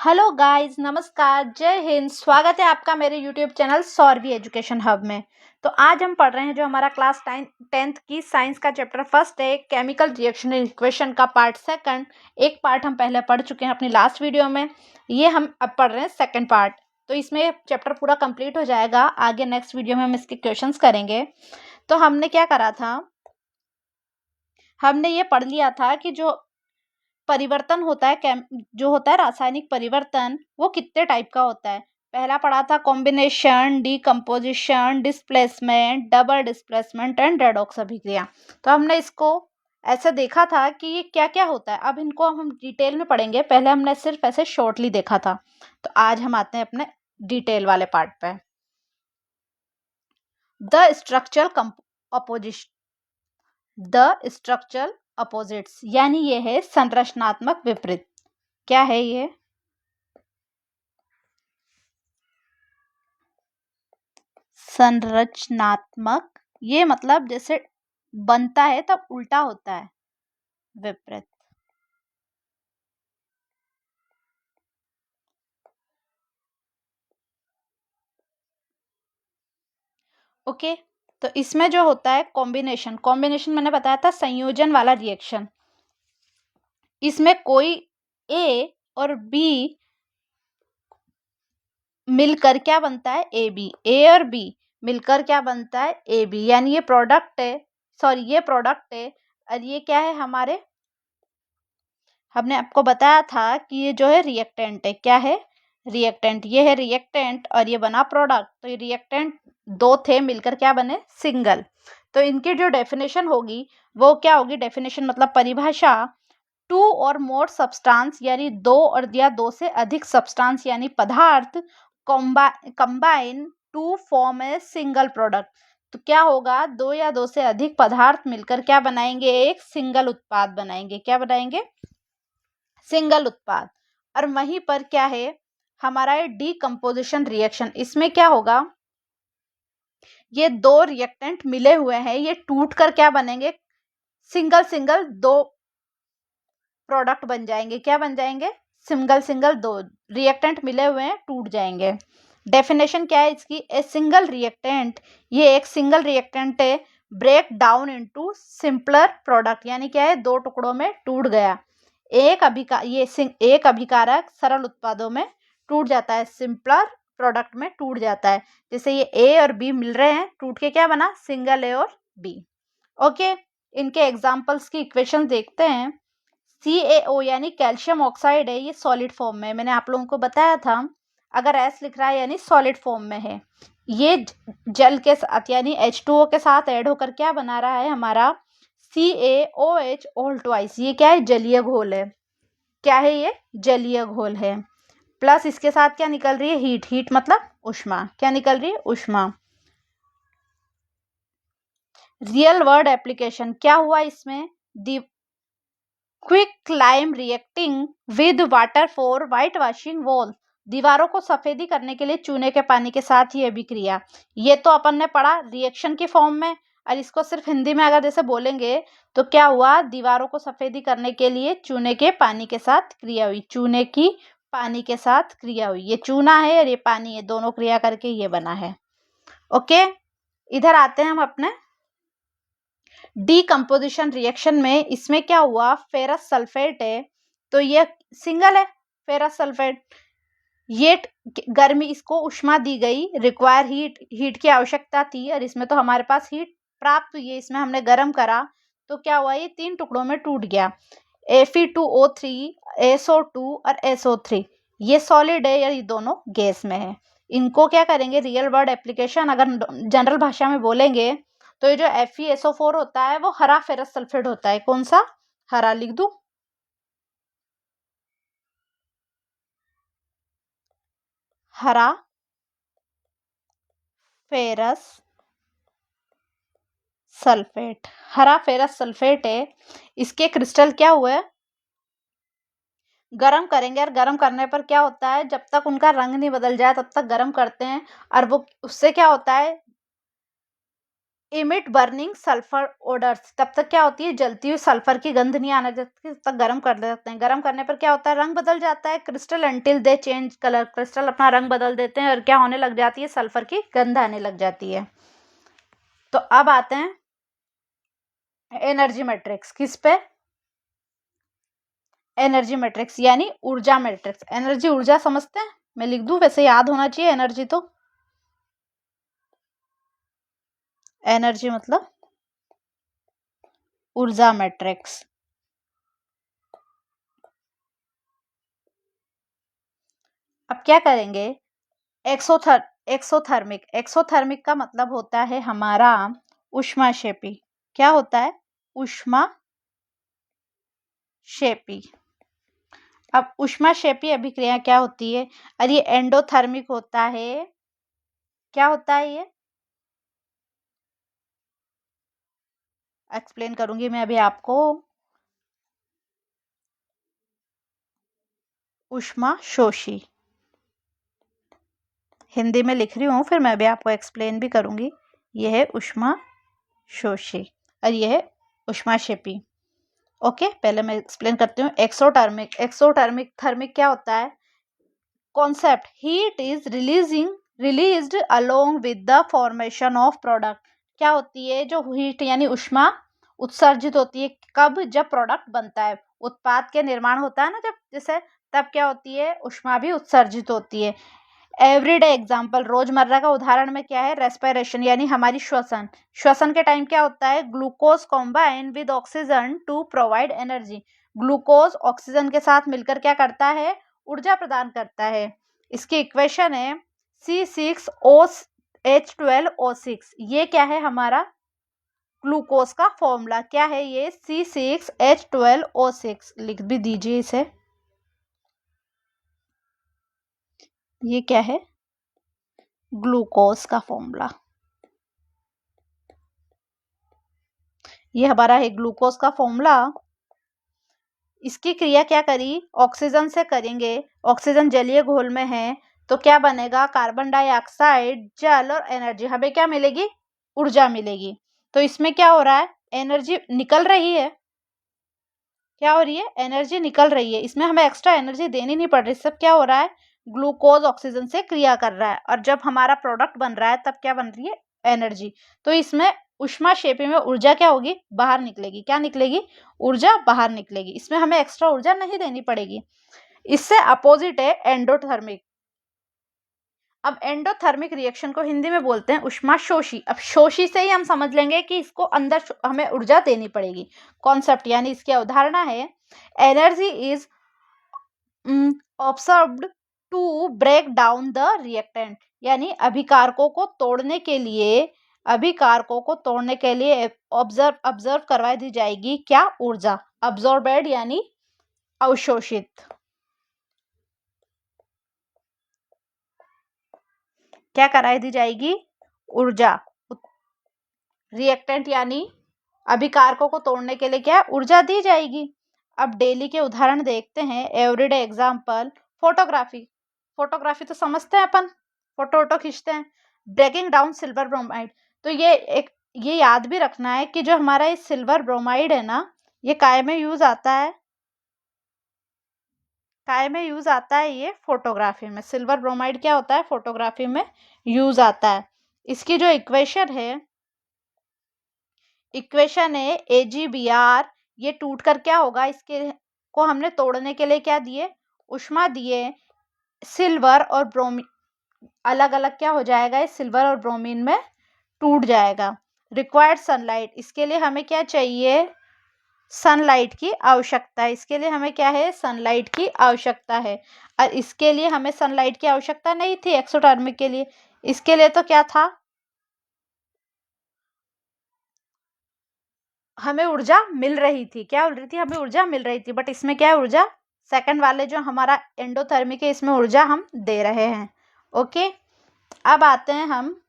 Hello guys, नमस्कार, जय हिंद। स्वागत है आपका मेरे YouTube channel Saurabhi education hub में। तो आज हम पढ़ रहे हैं जो हमारा क्लास 10th की साइंस का चैप्टर फर्स्ट है, केमिकल रिएक्शन इक्वेशन का पार्ट सेकंड। एक पार्ट हम पहले पढ़ चुके हैं अपनी लास्ट वीडियो में, ये हम अब पढ़ रहे हैं सेकंड पार्ट। तो इसमें चैप्टर पूरा कंप्लीट हो जाएगा। आगे नेक्स्ट वीडियो में हम इसके क्वेश्चंस करेंगे। तो हमने क्या करा था, हमने ये पढ़ लिया था कि जो परिवर्तन होता है, जो होता है रासायनिक परिवर्तन, वो कितने टाइप का होता है। पहला पढ़ा था combination, decomposition, displacement, double displacement and redox अभिक्रिया। तो हमने इसको ऐसे देखा था कि ये क्या क्या होता है। अब इनको हम डिटेल में पढ़ेंगे। पहले हमने सिर्फ ऐसे शॉर्टली देखा था। तो आज हम आते हैं अपने डिटेल वाले पार्ट पे। The structural opposition, the structural opposites, यानी ये है संरचनात्मक विपरीत। क्या है ये? संरचनात्मक, ये मतलब जैसे बनता है तब उल्टा होता है, विपरीत। ओके, तो इसमें जो होता है कॉम्बिनेशन, कॉम्बिनेशन मैंने बताया था संयोजन वाला रिएक्शन। इसमें कोई ए और बी मिलकर क्या बनता है, ए बी। ए और बी मिलकर क्या बनता है, ए बी। यानी ये प्रोडक्ट है, सॉरी ये प्रोडक्ट है और ये क्या है हमारे, हमने आपको बताया था कि ये जो है रिएक्टेंट है। क्या है? रिएक्टेंट। ये है रिएक्टेंट और ये बना प्रोडक्ट। तो ये रिएक्टेंट दो थे मिलकर क्या बने, सिंगल। तो इनकी जो डेफिनेशन होगी वो क्या होगी, डेफिनेशन मतलब परिभाषा, टू और मोर सब्सटेंस, यानी दो और या दो से अधिक सब्सटेंस यानी पदार्थ combine to form a single product. तो क्या होगा, दो या दो से अधिक पदार्थ मिलकर क्या बनाएंगे, एक सिंगल उत्पाद बनाएंगे। क्या बनाएंगे? सिंगल उत्पाद। और वहीं पर क्या है हमारा ये डीकम्पोजिशन रिएक्शन। इसमें क्या होगा, ये दो रिएक्टेंट मिले हुए हैं, ये टूट कर क्या बनेंगे, सिंगल सिंगल दो प्रोडक्ट बन जाएंगे। क्या बन जाएंगे? सिंगल सिंगल दो रिएक्टेंट मिले हुए हैं, टूट जाएंगे। डेफिनेशन क्या है इसकी, ए सिंगल रिएक्टेंट, ये एक सिंगल रिएक्टेंट है, break down into simpler product, यानी क्या है दो टुकड़ों में टूट गया। एक अभिकारक सरल उत्पादों में टूट जाता है, सिंपलर प्रोडक्ट में टूट जाता है। जैसे ये ए और बी मिल रहे हैं, टूट के क्या बना, सिंगल ए और बी। ओके, इनके एग्जांपल्स की इक्वेशन देखते हैं। CaO यानी कैल्शियम ऑक्साइड है, ये सॉलिड फॉर्म में है। मैंने आप लोगों को बताया था अगर S लिख रहा है यानी सॉलिड फॉर्म में है। ये जल के साथ यानी H2O के साथ ऐड होकर क्या बना रहा है हमारा, CaOH ऑल ट्वाइस। ये क्या है, जलीय घोल है। क्या है ये? जलीय घोल है। प्लस इसके साथ क्या निकल रही है, हीट। हीट मतलब ऊष्मा। क्या निकल रही है? ऊष्मा। रियल वर्ल्ड एप्लीकेशन क्या हुआ इसमें, quick lime reacting with water for white washing wall, दीवारों को सफेदी करने के लिए चूने के पानी के साथ ही अभिक्रिया। ये तो अपन ने पढ़ा रिएक्शन की फॉर्म में, और इसको सिर्फ हिंदी में अगर जैसे बोलेंगे तो क्या हुआ, दीवारों को सफेदी करने के लिए चूने के पानी के साथ क्रिया हुई। चूने की पानी के साथ क्रिया हुई। ये चूना है और ये पानी है, दोनों क्रिया करके ये बना है। ओके, इधर आते हैं हम अपने डीकम्पोजिशन रिएक्शन में। इसमें क्या हुआ, फेरस सल्फेट है, तो ये सिंगल है फेरस सल्फेट। ये गर्मी, इसको ऊष्मा दी गई, रिक्वायर हीट, हीट की आवश्यकता थी और इसमें तो हमारे पास हीट प्राप्त हुई है। इसमें हमने गर्म करा तो क्या हुआ, ये तीन टुकड़ों में टूट गया। Fe2O3, SO2 और SO3, ये सॉलिड है या ये दोनों गैस में है। इनको क्या करेंगे, रियल वर्ल्ड एप्लीकेशन अगर जनरल भाषा में बोलेंगे तो ये जो FeSO4 होता है वो हरा फेरस सल्फेट होता है। कौन सा? हरा। लिख दूं, हरा फेरस सल्फेट। हरा फेरस सल्फेट है। इसके क्रिस्टल क्या हुए, गरम करेंगे और गरम करने पर क्या होता है, जब तक उनका रंग नहीं बदल जाए तब तक गरम करते हैं। और वो उससे क्या होता है, इमिट बर्निंग सल्फर ओडर्स, तब तक क्या होती है, जलती हुई सल्फर की गंध नहीं आने देती, तब तक गर्म कर देते हैं। गर्म करने पर क्या होता है, रंग बदल जाता है। Crystal until they change colour, crystal अपना रंग बदल देते हैं और क्या होने लग जाती है, सल्फर की गंध आने लग जाती है। तो अब आते हैं एनर्जी मैट्रिक्स, किस पे, एनर्जी मैट्रिक्स यानी ऊर्जा मैट्रिक्स। एनर्जी ऊर्जा समझते हैं, मैं लिख दूं, वैसे याद होना चाहिए एनर्जी। तो एनर्जी मतलब ऊर्जा मैट्रिक्स। अब क्या करेंगे, एक्सोथर्मिक, एक्सोथर्मिक का मतलब होता है हमारा ऊष्माक्षेपी। क्या होता है, ऊष्माक्षेपी। अब ऊष्माक्षेपी अभिक्रिया क्या होती है, और ये एंडोथर्मिक होता है। क्या होता है ये, एक्सप्लेन करूंगी मैं अभी आपको। ऊष्माशोषी, हिंदी में लिख रही हूँ, फिर मैं अभी आपको एक्सप्लेन भी करूंगी। यह है ऊष्माशोषी और यह है ऊष्माक्षेपी। ओके, पहले मैं एक्सप्लेन करती हूँ। एक्सोटर्मिक, एक्सोटर्मिक थर्मिक क्या होता है, concept, heat is released along with the formation of product. क्या होती है, जो हीट यानी ऊष्मा उत्सर्जित होती है, कब, जब प्रोडक्ट बनता है, उत्पाद के निर्माण होता है ना जब, जैसे, तब क्या होती है, ऊष्मा भी उत्सर्जित होती है। एवरीडे एग्जाम्पल, रोजमर्रा का उदाहरण में क्या है, रेस्पिरेशन यानी हमारी श्वसन। श्वसन के टाइम क्या होता है, glucose combine with oxygen to provide energy. Glucose oxygen के साथ मिलकर क्या करता है, ऊर्जा प्रदान करता है। इसकी इक्वेशन है C6H12O6। ये क्या है, हमारा ग्लूकोज का फॉर्मूला क्या है, ये C6H12O6 लिख भी दीजिए इसे। ये क्या है, ग्लूकोज का फॉर्मूला, ये हमारा है ग्लूकोज का फॉर्मूला। इसकी क्रिया क्या करी, ऑक्सीजन से करेंगे, ऑक्सीजन जलीय घोल में है, तो क्या बनेगा, कार्बन डाइऑक्साइड, जल और एनर्जी, हमें क्या मिलेगी, ऊर्जा मिलेगी। तो इसमें क्या हो रहा है, एनर्जी निकल रही है। क्या हो रही है, एनर्जी निकल रही है, इसमें हमें एक्स्ट्रा एनर्जी देनी नहीं पड़ रही। सब क्या हो रहा है, ग्लूकोज ऑक्सीजन से क्रिया कर रहा है, और जब हमारा प्रोडक्ट बन रहा है तब क्या बन रही है, एनर्जी। तो इसमें ऊष्माक्षेपी में ऊर्जा क्या होगी, बाहर निकलेगी। क्या निकलेगी, ऊर्जा बाहर निकलेगी, इसमें हमें एक्स्ट्रा ऊर्जा नहीं देनी पड़ेगी। इससे अपोजिट है एंडोथर्मिक। अब एंडोथर्मिक रिएक्शन को हिंदी में बोलते हैं ऊष्माशोषी। अब शोषी से ही हम समझ लेंगे कि इसको अंदर हमें ऊर्जा देनी पड़ेगी, कॉन्सेप्ट। यानी इसकी अवधारणा है, energy is observed to break down the reactant. यानी अभिकारकों को तोड़ने के लिए, अभिकारकों को तोड़ने के लिए ऑब्जर्व करवाई दी जाएगी क्या, ऊर्जा। अब्सॉर्बेड यानी अवशोषित। क्या कराई दी जाएगी, ऊर्जा। रिएक्टेंट यानी अभिकारकों को तोड़ने के लिए क्या, ऊर्जा दी जाएगी। अब डेली के उदाहरण देखते हैं, एवरीडे एग्जाम्पल, फोटोग्राफी। फोटोग्राफी तो समझते हैं अपन, फोटो वोटो खींचते हैं। ब्रेकिंग डाउन सिल्वर ब्रोमाइड, तो ये याद भी रखना है कि जो हमारा ये सिल्वर ब्रोमाइड है ना, ये काय में यूज आता है, काय में यूज आता है, ये फोटोग्राफी में। सिल्वर ब्रोमाइड क्या होता है, फोटोग्राफी में यूज आता है। इसकी जो इक्वेशन है, इक्वेशन है AgBr, ये टूट कर क्या होगा, इसके को हमने तोड़ने के लिए क्या दिए, ऊष्मा दिए। सिल्वर और ब्रोमीन अलग अलग क्या हो जाएगा, इस सिल्वर और ब्रोमीन में टूट जाएगा। रिक्वायर्ड सनलाइट, इसके लिए हमें क्या चाहिए, सनलाइट की आवश्यकता है। इसके लिए हमें क्या है, सनलाइट की आवश्यकता है। और इसके लिए हमें सनलाइट की आवश्यकता नहीं थी एक्सोथर्मिक के लिए। इसके लिए तो क्या था, हमें ऊर्जा मिल रही थी। क्या मिल रही थी, हमें ऊर्जा मिल रही थी। बट इसमें क्या है, ऊर्जा सेकंड वाले जो हमारा एंडोथर्मिक है, इसमें ऊर्जा हम दे रहे हैं। ओके, अब आते हैं हम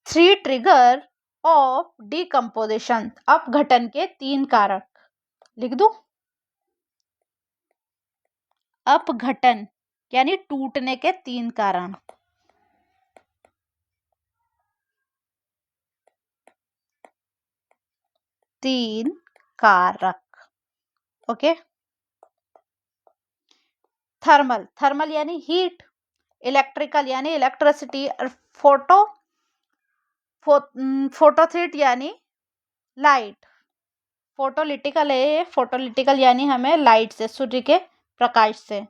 3 ट्रिगर ऑफ डिकम्पोजिशन, अपघटन के 3 कारक। लिख दूं, अपघटन यानी टूटने के 3 कारण। तीन कारक। ओके। थर्मल, थर्मल यानी हीट, इलेक्ट्रिकल यानी इलेक्ट्रिसिटी, और फोटोथिट यानी लाइट। फोटोलिटिकल है, फोटोलिटिकल यानी हमें लाइट से, सूर्य के प्रकाश से।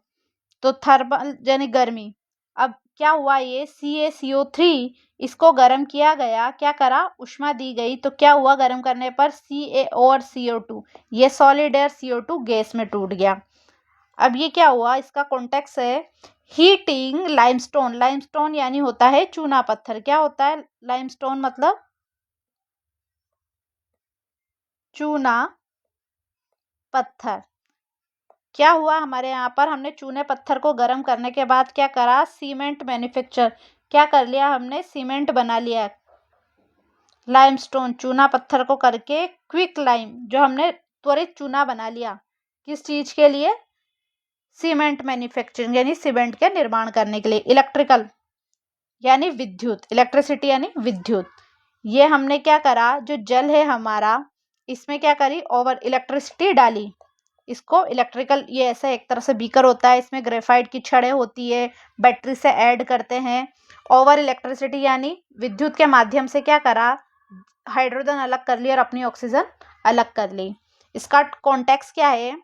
तो थर्मल यानी गर्मी। अब क्या हुआ, ये CaCO3 इसको गर्म किया गया, क्या करा, ऊष्मा दी गई, तो क्या हुआ गर्म करने पर CaO और CO2, ये सॉलिड एयर CO2 गैस में टूट गया। अब ये क्या हुआ, इसका कॉन्टेक्स्ट है हीटिंग लाइमस्टोन। लाइमस्टोन यानी होता है चूना पत्थर। क्या होता है लाइमस्टोन, मतलब चूना पत्थर। क्या हुआ हमारे यहाँ पर, हमने चूने पत्थर को गर्म करने के बाद क्या करा, सीमेंट मैन्युफैक्चर, क्या कर लिया हमने, सीमेंट बना लिया। लाइमस्टोन चूना पत्थर को करके क्विक लाइम, जो हमने त्वरित चूना बना लिया, किस चीज के लिए, सीमेंट मैन्युफैक्चरिंग यानी सीमेंट के निर्माण करने के लिए। इलेक्ट्रिकल यानी विद्युत, इलेक्ट्रिसिटी यानी विद्युत। ये हमने क्या करा, जो जल है हमारा, इसमें क्या करी, ओवर इलेक्ट्रिसिटी डाली, इसको इलेक्ट्रिकल, ये ऐसा एक तरह से बीकर होता है, इसमें ग्रेफाइट की छड़ें होती है, बैटरी से ऐड करते हैं। ओवर इलेक्ट्रिसिटी यानी विद्युत के माध्यम से क्या करा, हाइड्रोजन अलग कर ली और अपनी ऑक्सीजन अलग कर ली। इसका कॉन्टेक्स्ट क्या है,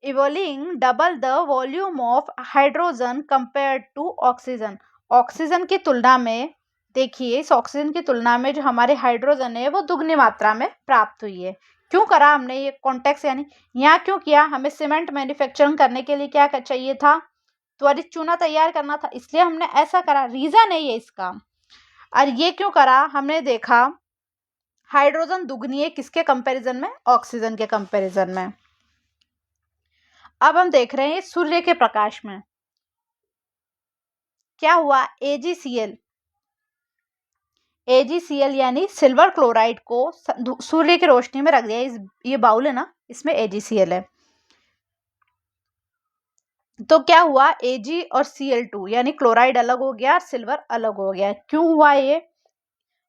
evolving double the volume of hydrogen compare to oxygen. Oxygen की तुलना में, देखिए इस ऑक्सीजन की तुलना में जो हमारे हाइड्रोजन है वो दुगनी मात्रा में प्राप्त हुई है। क्यों करा हमने ये कॉन्टेक्स्ट, यानी यहाँ क्यों किया, हमें सीमेंट मैन्युफैक्चरिंग करने के लिए क्या चाहिए था, त्वरित चूना तैयार करना था, इसलिए हमने ऐसा करा, रीजन है ये इसका। और ये क्यों करा, हमने देखा हाइड्रोजन दुगनी है किसके कंपैरिजन में, ऑक्सीजन के कंपैरिजन में। अब हम देख रहे हैं सूर्य के प्रकाश में क्या हुआ, AgCl यानी सिल्वर क्लोराइड को सूर्य की रोशनी में रख दिया। ये बाउल है ना, इसमें AgCl है, तो क्या हुआ, Ag और Cl2 यानी क्लोराइड अलग हो गया, सिल्वर अलग हो गया। क्यों हुआ ये,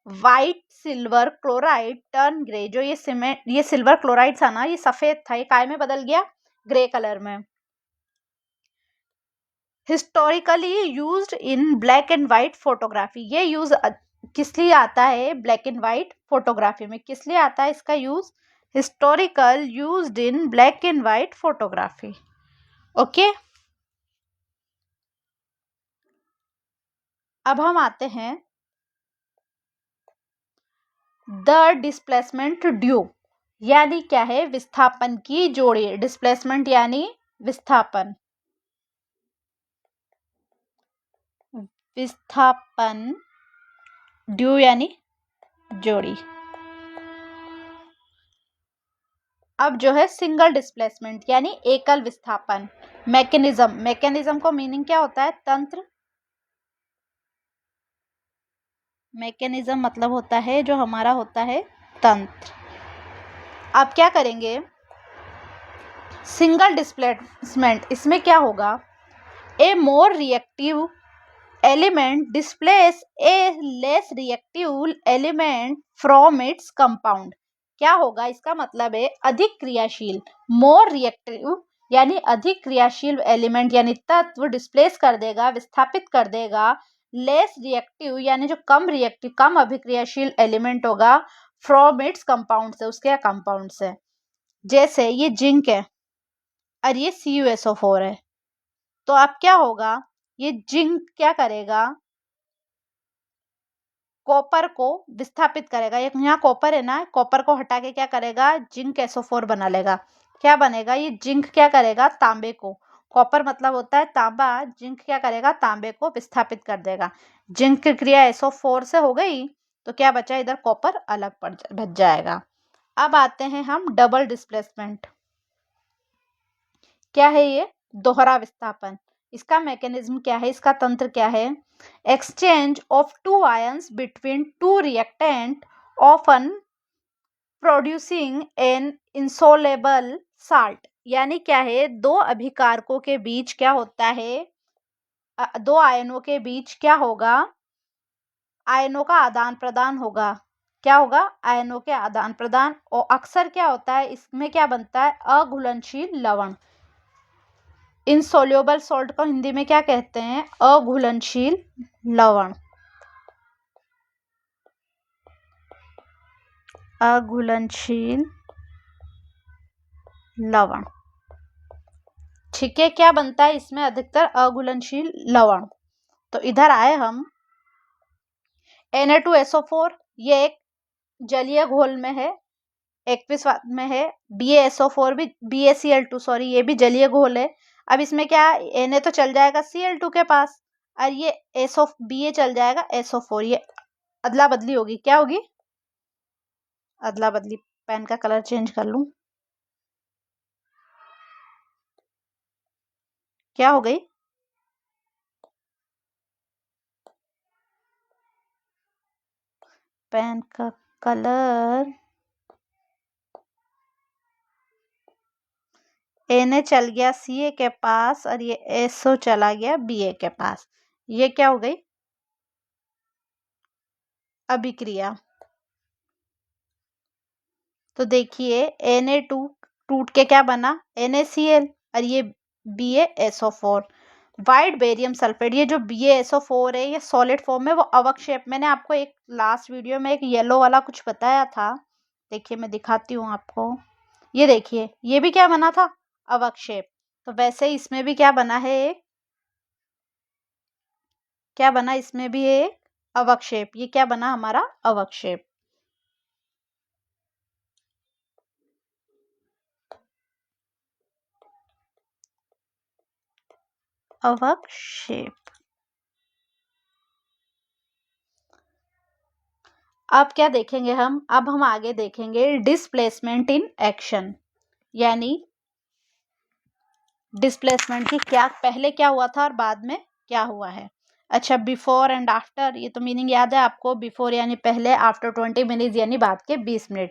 white silver chloride turn grey, जो ये सिल्वर क्लोराइड था ना, ये सफेद था, ये काय में बदल गया, ग्रे कलर में। Historically used in black and white photography, ये यूज किस लिए आता है, ब्लैक एंड व्हाइट फोटोग्राफी में किस लिए आता है इसका use, historical used in black and white photography. Okay. अब हम आते हैं द डिस्प्लेसमेंट ड्यू, यानी क्या है, विस्थापन की जोड़ी। डिस्प्लेसमेंट यानी विस्थापन, विस्थापन, ड्यू यानी जोड़ी। अब जो है सिंगल डिस्प्लेसमेंट यानी एकल विस्थापन। मैकेनिज्म, मैकेनिज्म को मीनिंग क्या होता है, तंत्र। मैकेनिज्म मतलब होता है जो हमारा होता है तंत्र। अब क्या करेंगे, सिंगल डिस्प्लेसमेंट, इसमें क्या होगा, a more reactive element displace a less reactive element from its compound. क्या होगा, इसका मतलब है अधिक क्रियाशील, मोर रिएक्टिव यानी अधिक क्रियाशील एलिमेंट यानी तत्व डिस्प्लेस कर देगा, विस्थापित कर देगा। लेस रिएक्टिव यानी जो कम रिएक्टिव, कम अभिक्रियाशील एलिमेंट होगा, फ्रॉम इट्स कंपाउंड से, उसके कंपाउंड से। जैसे ये जिंक है और ये CuSO4 है, तो अब क्या होगा, ये जिंक क्या करेगा, कॉपर को विस्थापित करेगा। एक यहाँ कॉपर है ना, कॉपर को हटा के क्या करेगा, जिंक SO4 बना लेगा। क्या बनेगा, ये जिंक क्या करेगा, तांबे को, कॉपर मतलब होता है तांबा, जिंक क्या करेगा, तांबे को विस्थापित कर देगा। जिंक की क्रिया SO4 से हो गई, तो क्या बचा, इधर कॉपर अलग बच जाएगा। अब आते हैं हम डबल डिस्प्लेसमेंट। क्या है ये, दोहरा विस्थापन। इसका मैकेनिज्म क्या है, इसका तंत्र क्या है, exchange of two ions between two reactant often producing an insoluble salt. यानी क्या है, दो अभिकारकों के बीच क्या होता है, दो आयनों के बीच क्या होगा, आयनों का आदान प्रदान होगा। क्या होगा, आयनों के आदान प्रदान। और अक्सर क्या होता है इसमें, क्या बनता है, अघुलनशील लवण। इनसोल्यूबल सॉल्ट को हिंदी में क्या कहते हैं, अघुलनशील लवण। अघुलनशील लवण, ठीक है। क्या बनता है इसमें, अधिकतर अघुलनशील लवण। तो इधर आए हम, Na2SO4 ये एक जलीय घोल में है, एक्विस में है। BaSO4 भी, BaCl2 सॉरी, ये भी जलीय घोल है। अब इसमें क्या, Na तो चल जाएगा Cl2 के पास, और ये Ba चल जाएगा SO4। ये अदला बदली होगी, क्या होगी, अदला बदली। पेन का कलर चेंज कर लूं, क्या हो गई, पेन का कलर, Na चल गया Ca के पास और ये SO चला गया Ba के पास। ये क्या हो गई, अभिक्रिया। तो देखिए Na2 टूट के क्या बना, NaCl, और ये BaSO4, वाइट बेरियम सल्फेट। ये जो BaSO4 है ये सॉलिड फॉर्म में, वो अवक्षेप। मैंने आपको एक लास्ट वीडियो में एक येलो वाला कुछ बताया था, देखिए मैं दिखाती हूँ आपको। ये देखिए, ये भी क्या बना था, अवक्षेप। तो वैसे इसमें भी क्या बना है, क्या बना इसमें भी एक अवक्षेप। ये क्या बना हमारा, अवक्षेप। अवक्षेप। अब क्या देखेंगे हम, अब हम आगे देखेंगे डिस्प्लेसमेंट इन एक्शन, यानी डिस्प्लेसमेंट की क्या, पहले क्या हुआ था और बाद में क्या हुआ है। अच्छा, बिफोर एंड आफ्टर, ये तो मीनिंग याद है आपको। बिफोर यानी पहले, आफ्टर 20 मिनट यानी बाद के 20 मिनट।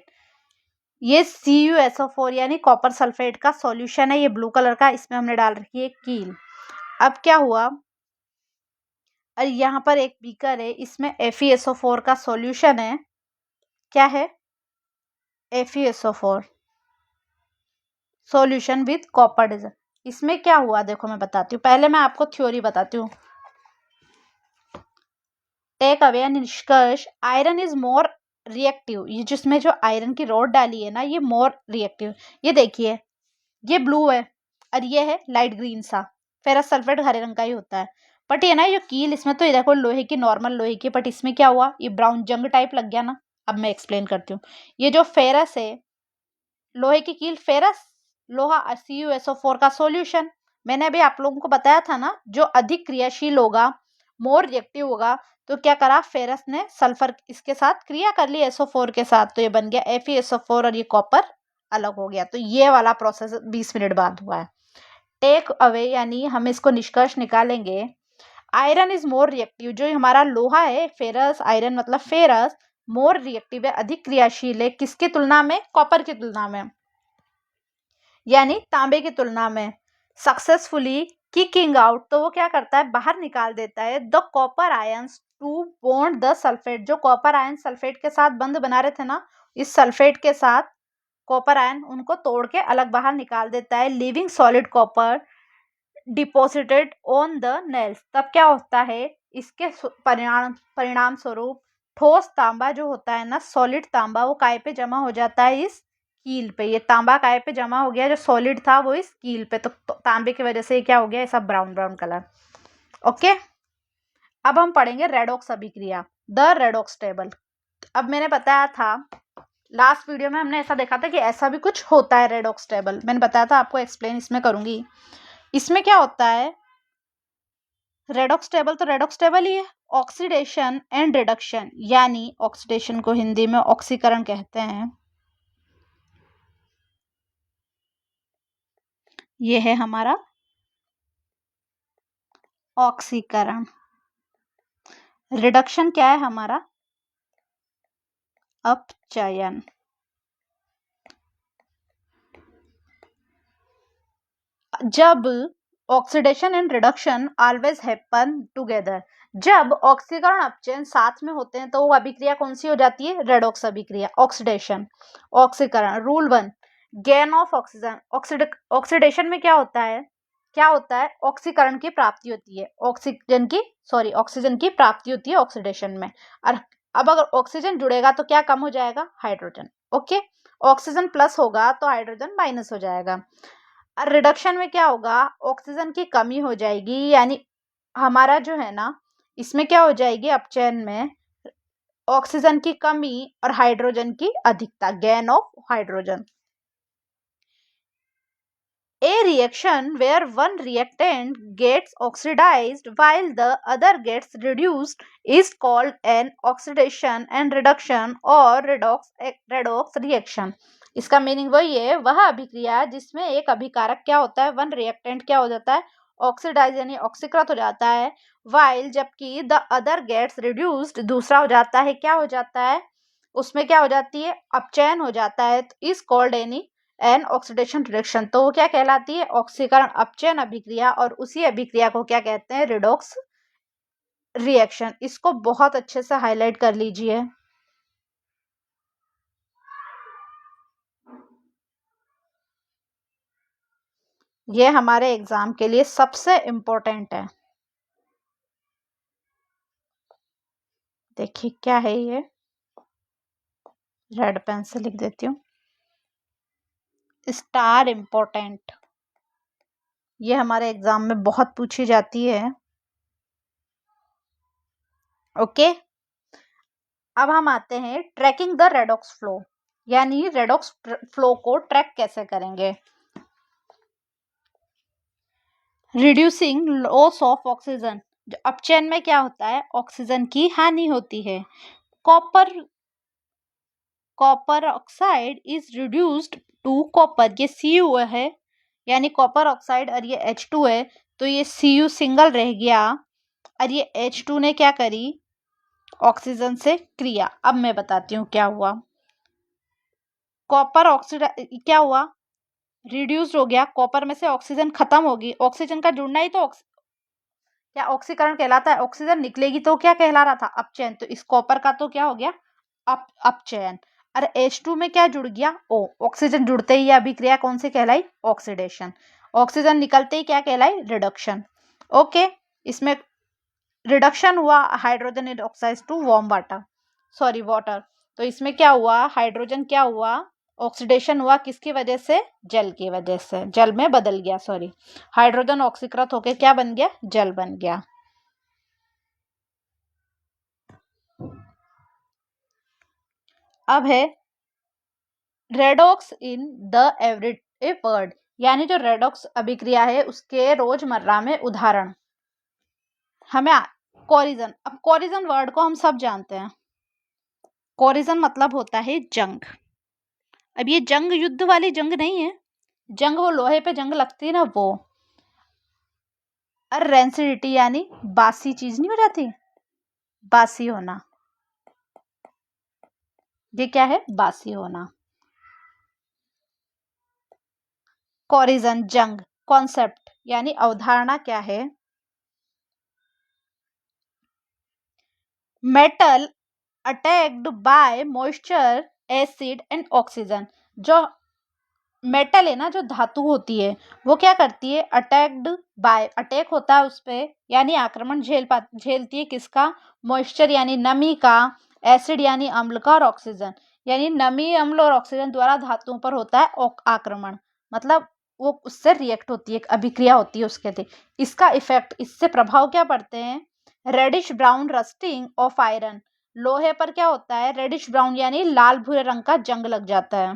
ये CuSO4 यानी कॉपर सल्फेट का सॉल्यूशन है, ये ब्लू कलर का, इसमें हमने डाल रखी है कील। अब क्या हुआ, और यहाँ पर एक बीकर है, इसमें FeSO4 का सॉल्यूशन है। क्या है, FeSO4 solution with copper diesel. इसमें क्या हुआ देखो, मैं बताती हूँ, पहले मैं आपको थ्योरी बताती हूँ। टेक अवे निष्कर्ष, आयरन इज मोर रिएक्टिव। ये जिसमें जो आयरन की रॉड डाली है ना, ये मोर रिएक्टिव। ये देखिए, ये ब्लू है और ये है लाइट ग्रीन सा। फेरस सल्फेट हरे रंग का ही होता है। बट ये ना, ये कील इसमें तो ये देखो लोहे की, नॉर्मल लोहे की, बट इसमें क्या हुआ, ये ब्राउन जंग टाइप लग गया ना। अब मैं एक्सप्लेन करती हूँ। ये जो फेरस है, लोहे की कील फेरस, लोहा CuSO4 का सॉल्यूशन। मैंने अभी आप लोगों को बताया था ना, जो अधिक क्रियाशील होगा, मोर रिएक्टिव होगा, तो क्या करा, फेरस ने सल्फर इसके साथ क्रिया कर ली SO4 के साथ, तो ये बन गया FeSO4 और ये कॉपर अलग हो गया। तो ये वाला प्रोसेस 20 मिनट बाद हुआ है। टेक अवे यानी हम इसको निष्कर्ष निकालेंगे, आयरन इज मोर रिएक्टिव। जो हमारा लोहा है, फेरस, आयरन मतलब फेरस, मोर रिएक्टिव है, अधिक क्रियाशील है, किसकी तुलना में, कॉपर की तुलना में, यानी तांबे की तुलना में। सक्सेसफुली किकिंग आउट, तो वो क्या करता है, बाहर निकाल देता है the copper ions to bond the sulphate. जो कॉपर आयन सल्फेट के साथ बंध बना रहे थे ना, इस सल्फेट के साथ कॉपर आयन उनको तोड़ के अलग बाहर निकाल देता है। Living solid copper deposited on the nails. तब क्या होता है, इसके परिणाम स्वरूप ठोस तांबा जो होता है ना, सॉलिड तांबा, वो काय पे जमा हो जाता है, इस कील पे। ये तांबा काय पे जमा हो गया, जो सॉलिड था वो इस कील पे। तो तांबे की वजह से ये क्या हो गया, ऐसा ब्राउन ब्राउन कलर। ओके, अब हम पढ़ेंगे रेडॉक्स अभिक्रिया, द रेडॉक्स टेबल। अब मैंने बताया था लास्ट वीडियो में, हमने ऐसा देखा था कि ऐसा भी कुछ होता है रेडॉक्स टेबल, मैंने बताया था आपको, एक्सप्लेन इसमें करूंगी। इसमें क्या होता है रेडॉक्स टेबल, तो रेडॉक्स टेबल ही है। ऑक्सीडेशन एंड रिडक्शन, यानी ऑक्सीडेशन को हिंदी में ऑक्सीकरण कहते हैं। ये है हमारा ऑक्सीकरण। रिडक्शन क्या है हमारा, अपचयन। जब oxidation and reduction always happen together. जब ऑक्सीकरण अपचयन साथ में होते हैं तो वो अभिक्रिया कौन सी हो जाती है? रेडॉक्स अभिक्रिया। ऑक्सीडेशन, ऑक्सीकरण। Rule 1, gain of oxygen. Oxidation में क्या होता है? ऑक्सीकरण की प्राप्ति होती है, ऑक्सीजन की प्राप्ति होती है ऑक्सीडेशन में। और अब अगर ऑक्सीजन जुड़ेगा तो क्या कम हो जाएगा? हाइड्रोजन। ओके, ऑक्सीजन प्लस होगा तो हाइड्रोजन माइनस हो जाएगा। और रिडक्शन में क्या होगा? ऑक्सीजन की कमी हो जाएगी, यानी हमारा जो है ना, इसमें क्या हो जाएगी? अपचयन में ऑक्सीजन की कमी और हाइड्रोजन की अधिकता, gain of hydrogen. A reaction where one reactant gets oxidized while the other gets reduced is called an oxidation and reduction or redox reaction। इसका मीनिंग वही है, वह अभिक्रिया जिसमें एक अभिकारक क्या होता है? वन रिएक्टेंट क्या हो जाता है? ऑक्सीडाइज यानी ऑक्सीकृत हो जाता है, while जबकि द अदर गेट्स रिड्यूस्ड दूसरा हो जाता है, क्या हो जाता है? उसमें क्या हो जाती है? अपचयन हो जाता है। तो is called an oxidation reduction. तो वो क्या कहलाती है? ऑक्सीकरण अपचयन अभिक्रिया। और उसी अभिक्रिया को क्या कहते हैं? Redox reaction. इसको बहुत अच्छे से हाईलाइट कर लीजिए। ये हमारे एग्जाम के लिए सबसे इंपॉर्टेंट है। देखिए क्या है ये, रेड पेन से लिख देती हूँ, स्टार इंपॉर्टेंट। ये हमारे एग्जाम में बहुत पूछी जाती है। ओके, अब हम आते हैं ट्रैकिंग द रेडॉक्स फ्लो, यानी रेडॉक्स फ्लो को ट्रैक कैसे करेंगे। Reducing loss of oxygen. अपचयन में क्या होता है? ऑक्सीजन की हानि होती है। Copper oxide is reduced to copper, ये Cu है, यानी कॉपर ऑक्साइड, और ये H2 है, तो ये Cu सिंगल रह गया और ये H2 ने क्या करी? ऑक्सीजन से क्रिया। अब मैं बताती हूँ क्या हुआ। कॉपर ऑक्सीड क्या हुआ? रिड्यूस्ड हो गया, कॉपर में से ऑक्सीजन खत्म होगी, ऑक्सीजन का जुड़ना ही तो क्या ऑक्सीकरण कहलाता है? ऑक्सीजन निकलेगी तो क्या कहला रहा था? अपचयन। तो इस कॉपर का तो क्या हो गया? अपचयन। और H2 में क्या जुड़ गया? O। ऑक्सीजन जुड़ते ही अभिक्रिया कौन सी कहलाई? ऑक्सीडेशन। ऑक्सीजन निकलते ही क्या कहलाई? रिडक्शन। ओके, इसमें रिडक्शन हुआ हाइड्रोजन ऑक्साइड टू वाटर। तो इसमें क्या हुआ? हाइड्रोजन क्या हुआ? ऑक्सीडेशन हुआ, किसकी वजह से? जल की वजह से, जल में बदल गया, हाइड्रोजन ऑक्सीकृत होकर क्या बन गया? जल बन गया। अब है redox in the everyday word, यानी जो रेडॉक्स अभिक्रिया है उसके रोजमर्रा में उदाहरण। हमें कोरिजन, अब कोरिजन वर्ड को हम सब जानते हैं। कोरिजन मतलब होता है जंग। अब ये जंग युद्ध वाली जंग नहीं है, जंग वो लोहे पे जंग लगती है ना, वो। और रेंसिडिटी यानी बासी चीज नहीं हो जाती, बासी होना, ये क्या है? बासी होना। कोरिजन जंग, कॉन्सेप्ट यानी अवधारणा क्या है? Metal attacked by moisture, acid and oxygen. जो मेटल है ना, जो धातु होती है, वो क्या करती है? अटैक्ड बाय, अटैक होता है उस पर, यानी आक्रमण झेलती है किसका? मॉइस्चर यानी नमी का, एसिड यानी अम्ल का, और ऑक्सीजन यानी नमी, अम्ल और ऑक्सीजन द्वारा धातुओं पर होता है आक्रमण, मतलब वो उससे रिएक्ट होती है, एक अभिक्रिया होती है उसके थे। इसका इफेक्ट, इससे प्रभाव क्या पड़ते हैं? Reddish brown rusting of iron, लोहे पर क्या होता है? रेडिश ब्राउन यानी लाल भूरे रंग का जंग लग जाता है।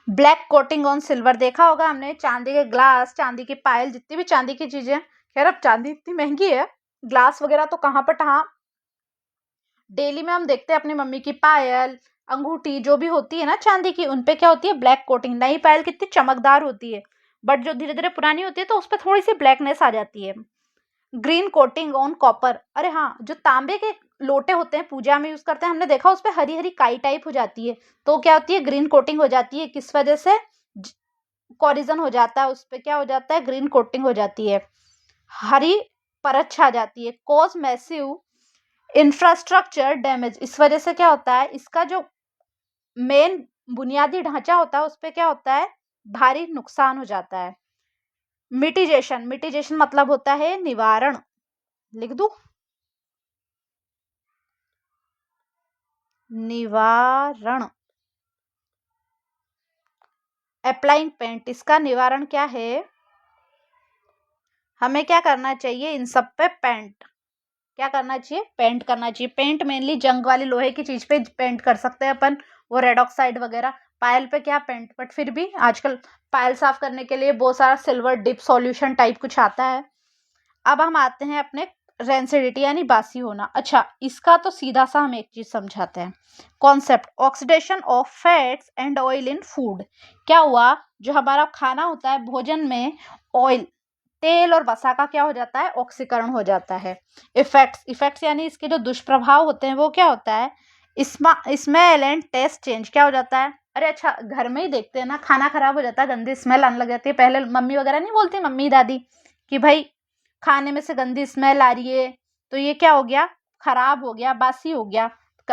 ब्लैक कोटिंग ऑन सिल्वर, देखा होगा हमने, चांदी के ग्लास, चांदी की पायल, जितनी भी चांदी की चीजें, खैर अब चांदी इतनी महंगी है, ग्लास वगैरह तो कहाँ पर कहाँ, डेली में हम देखते हैं अपनी मम्मी की पायल, अंगूठी जो भी होती है ना चांदी की, उनपे क्या होती है? Black coating. नई पायल कितनी चमकदार होती है, बट जो धीरे धीरे पुरानी होती है तो उस पर थोड़ी सी ब्लैकनेस आ जाती है। ग्रीन कोटिंग ऑन कॉपर, अरे हाँ, जो तांबे के लोटे होते हैं पूजा में यूज करते हैं, हमने देखा उस पर हरी हरी काई टाइप हो जाती है, तो क्या होती है? ग्रीन कोटिंग हो जाती है, किस वजह से? कोरिजन हो जाता है, उस पे क्या हो जाता है, ग्रीन कोटिंग हो जाती है, हरी परत छा जाती है। कॉज मैसिव इंफ्रास्ट्रक्चर डैमेज, इस वजह से क्या होता है, इसका जो मेन बुनियादी ढांचा होता है उस पे क्या होता है, भारी नुकसान हो जाता है। मिटिगेशन, मिटिगेशन मतलब होता है निवारण, लिख दूं, निवारण। अप्लाइंग पेंट, इसका निवारण क्या है, हमें क्या करना चाहिए, इन सब पे पेंट, क्या करना चाहिए, पेंट करना चाहिए। पेंट मेनली जंग वाली लोहे की चीज पे पेंट कर सकते हैं अपन, वो रेड ऑक्साइड वगैरह। पायल पे क्या पेंट, बट फिर भी आजकल पायल साफ करने के लिए बहुत सारा सिल्वर डिप सॉल्यूशन टाइप कुछ आता है। अब हम आते हैं अपने रेंसिडिटी यानी बासी होना। अच्छा, इसका तो सीधा सा हम एक चीज समझाते हैं, concept oxidation of fats and oil in food. क्या हुआ, जो हमारा खाना होता है भोजन में, ऑयल, तेल और वसा का क्या हो जाता है, ऑक्सीकरण हो जाता है। इफेक्ट्स, इफेक्ट्स यानी इसके जो दुष्प्रभाव होते हैं वो क्या होता है, स्मेल एंड टेस्ट चेंज, क्या हो जाता है, अरे अच्छा घर में ही देखते हैं ना, खाना खराब हो जाता है, गंदी स्मेल आने लग जाती है। पहले मम्मी वगैरह नहीं बोलती, मम्मी दादी, कि भाई खाने में से गंदी स्मेल आ रही है, तो ये क्या हो गया, खराब हो गया, बासी हो गया।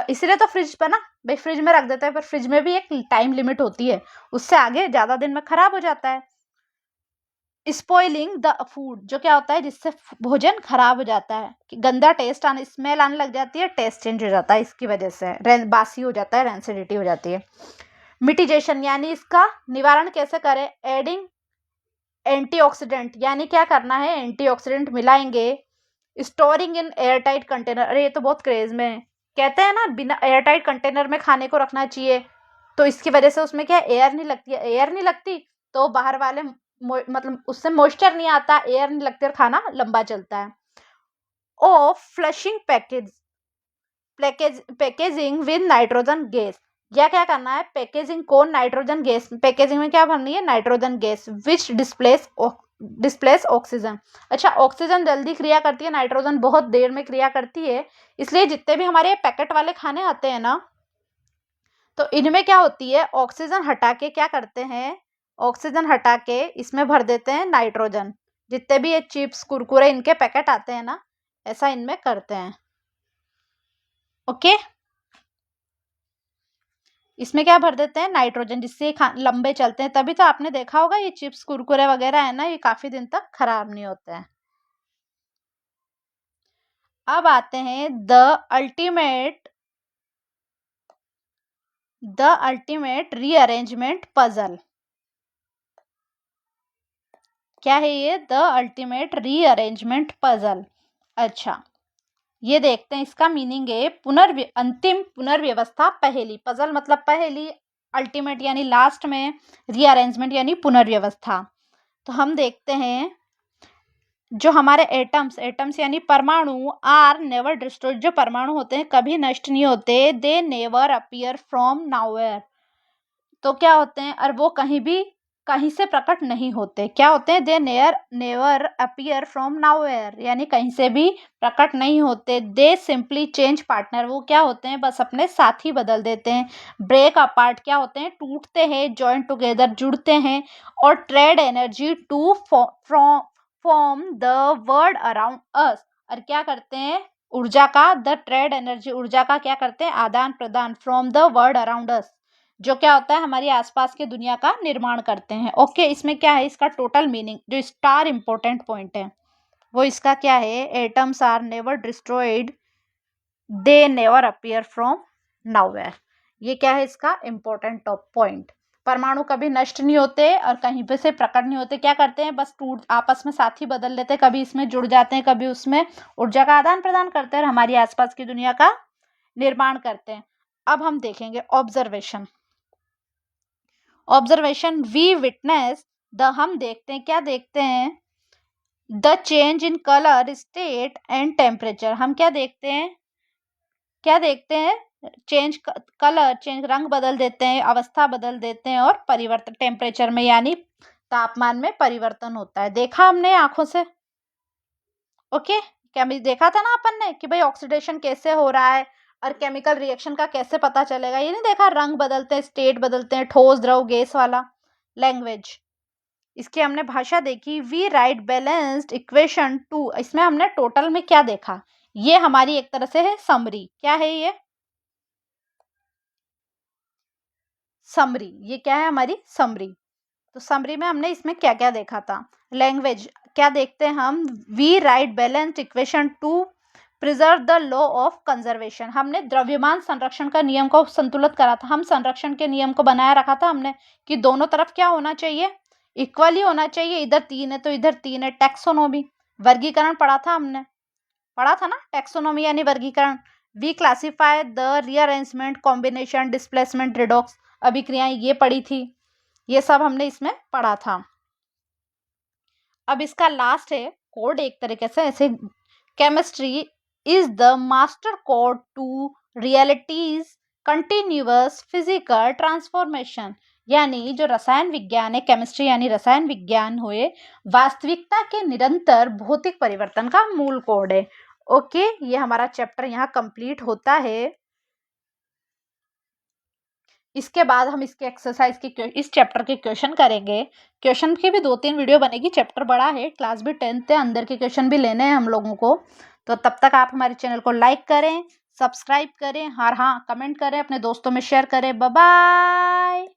इसलिए तो फ्रिज पे ना, भाई फ्रिज में रख देते हैं, पर फ्रिज में भी एक टाइम लिमिट होती है, उससे आगे ज्यादा दिन में खराब हो जाता है। स्पॉइलिंग द फूड, जो क्या होता है, जिससे भोजन खराब हो जाता है, कि गंदा टेस्ट आने, स्मेल आने लग जाती है, टेस्ट चेंज हो जाता है, इसकी वजह से बासी हो जाता है, रेंसिडिटी हो जाती है। मिटिगेशन यानी इसका निवारण कैसे करें, एडिंग एंटीऑक्सीडेंट, यानी क्या करना है, एंटीऑक्सीडेंट मिलाएंगे। स्टोरिंग इन एयरटाइट कंटेनर, अरे ये तो बहुत क्रेज में है, कहते हैं ना बिना एयरटाइट कंटेनर में खाने को रखना चाहिए, तो इसकी वजह से उसमें क्या एयर नहीं लगती है, एयर नहीं लगती तो बाहर वाले मतलब उससे मॉइस्चर नहीं आता, एयर नहीं लगती और खाना लंबा चलता है। ओ flushing packaging with nitrogen gas, या क्या करना है, पैकेजिंग को नाइट्रोजन गैस, पैकेजिंग में क्या भरनी है, नाइट्रोजन गैस, विच डिस्प्लेस ऑक्सीजन। अच्छा, ऑक्सीजन जल्दी क्रिया करती है, नाइट्रोजन बहुत देर में क्रिया करती है, इसलिए जितने भी हमारे पैकेट वाले खाने आते हैं ना, तो इनमें क्या होती है, ऑक्सीजन हटा के क्या करते हैं, ऑक्सीजन हटा के इसमें भर देते हैं नाइट्रोजन। जितने भी ये चिप्स कुरकुरे इनके पैकेट आते हैं ना, ऐसा इनमें करते हैं। ओके, इसमें क्या भर देते हैं, नाइट्रोजन, जिससे लंबे चलते हैं। तभी तो आपने देखा होगा ये चिप्स कुरकुरे वगैरह है ना, ये काफी दिन तक खराब नहीं होते हैं। अब आते हैं द अल्टीमेट रीअरेंजमेंट पजल। क्या है ये, द अल्टीमेट रीअरेंजमेंट पजल। अच्छा, ये देखते हैं, इसका मीनिंग है अंतिम पुनर्व्यवस्था पहेली। पजल मतलब पहेली, अल्टीमेट यानी लास्ट में, रीअरेंजमेंट यानी पुनर्व्यवस्था। तो हम देखते हैं, जो हमारे एटम्स यानी परमाणु, आर नेवर डिस्ट्रॉयड, जो परमाणु होते हैं कभी नष्ट नहीं होते, दे नेवर अपीयर फ्रॉम नाउवेयर, तो क्या होते हैं, और वो कहीं से प्रकट नहीं होते, क्या होते हैं, दे नेवर अपीयर फ्रॉम नाउवेयर, यानी कहीं से भी प्रकट नहीं होते। दे सिंपली चेंज पार्टनर, वो क्या होते हैं, बस अपने साथी बदल देते हैं। ब्रेक अपार्ट, क्या होते हैं, टूटते हैं। जॉइन टुगेदर, जुड़ते हैं। और trade energy to form the world around us, और क्या करते हैं, ऊर्जा का, द ट्रेड एनर्जी, ऊर्जा का क्या करते हैं, आदान प्रदान, फ्रॉम द वर्ल्ड अराउंड अस, जो क्या होता है, हमारी आसपास की दुनिया का निर्माण करते हैं। ओके, इसमें क्या है, इसका टोटल मीनिंग, जो स्टार इंपॉर्टेंट पॉइंट है वो इसका क्या है, atoms are never destroyed, they never appear from nowhere. ये क्या है इसका इंपॉर्टेंट टॉप पॉइंट, परमाणु कभी नष्ट नहीं होते और कहीं पे से प्रकट नहीं होते, क्या करते हैं, बस टूट, आपस में साथी बदल लेते हैं, कभी इसमें जुड़ जाते हैं, कभी उसमें ऊर्जा का आदान प्रदान करते हैं और हमारी आसपास की दुनिया का निर्माण करते हैं। अब हम देखेंगे ऑब्जर्वेशन वी विटनेस द, हम देखते हैं, क्या देखते हैं, the change in colour state and temperature, हम क्या देखते हैं, चेंज, कलर चेंज, रंग बदल देते हैं, अवस्था बदल देते हैं, और परिवर्तन टेम्परेचर में यानी तापमान में परिवर्तन होता है, देखा हमने आंखों से। ओके, क्या देखा था ना अपन ने कि भाई ऑक्सीडेशन कैसे हो रहा है और केमिकल रिएक्शन का कैसे पता चलेगा, ये नहीं देखा, रंग बदलते हैं, स्टेट बदलते हैं, ठोस द्रव गैस वाला। लैंग्वेज, इसकी हमने भाषा देखी। We write balanced equation to, इसमें हमने टोटल में क्या देखा, ये हमारी एक तरह से है समरी। क्या है ये समरी, ये क्या है हमारी समरी। तो समरी में हमने इसमें क्या क्या देखा था। लैंग्वेज क्या देखते हैं हम, we write balanced equation to preserve the law of conservation, हमने द्रव्यमान संरक्षण का नियम को संतुलित करा था। हम संरक्षण के नियम को बनाए रखा था हमने कि दोनों तरफ क्या होना चाहिए, इक्वली होना चाहिए। इधर 3 है तो इधर 3 है। टैक्सोनॉमी वर्गीकरण पढ़ा था हमने, पढ़ा था ना, टैक्सोनॉमी यानी वर्गीकरण। We classify the rearrangement, combination, displacement, redox अभिक्रियाएं, ये पढ़ी थी। ये सब हमने इसमें पढ़ा था। अब इसका लास्ट है कोड, एक तरीके से ऐसे, chemistry is the master code to realities continuous physical transformation, यानी जो रसायन विज्ञान है, केमिस्ट्री यानी रसायन विज्ञान हुए वास्तविकता के निरंतर भौतिक परिवर्तन का मूल कोड है। ओके, ये हमारा चैप्टर यहाँ कंप्लीट होता है। इसके बाद हम इसके एक्सरसाइज के इस चैप्टर के क्वेश्चन करेंगे। क्वेश्चन की भी 2-3 वीडियो बनेगी, चैप्टर बड़ा है, क्लास भी 10th है, अंदर के क्वेश्चन भी लेने हैं हम लोगों को। तो तब तक आप हमारे चैनल को लाइक करें, सब्सक्राइब करें, हाँ कमेंट करें, अपने दोस्तों में शेयर करें। Bye bye.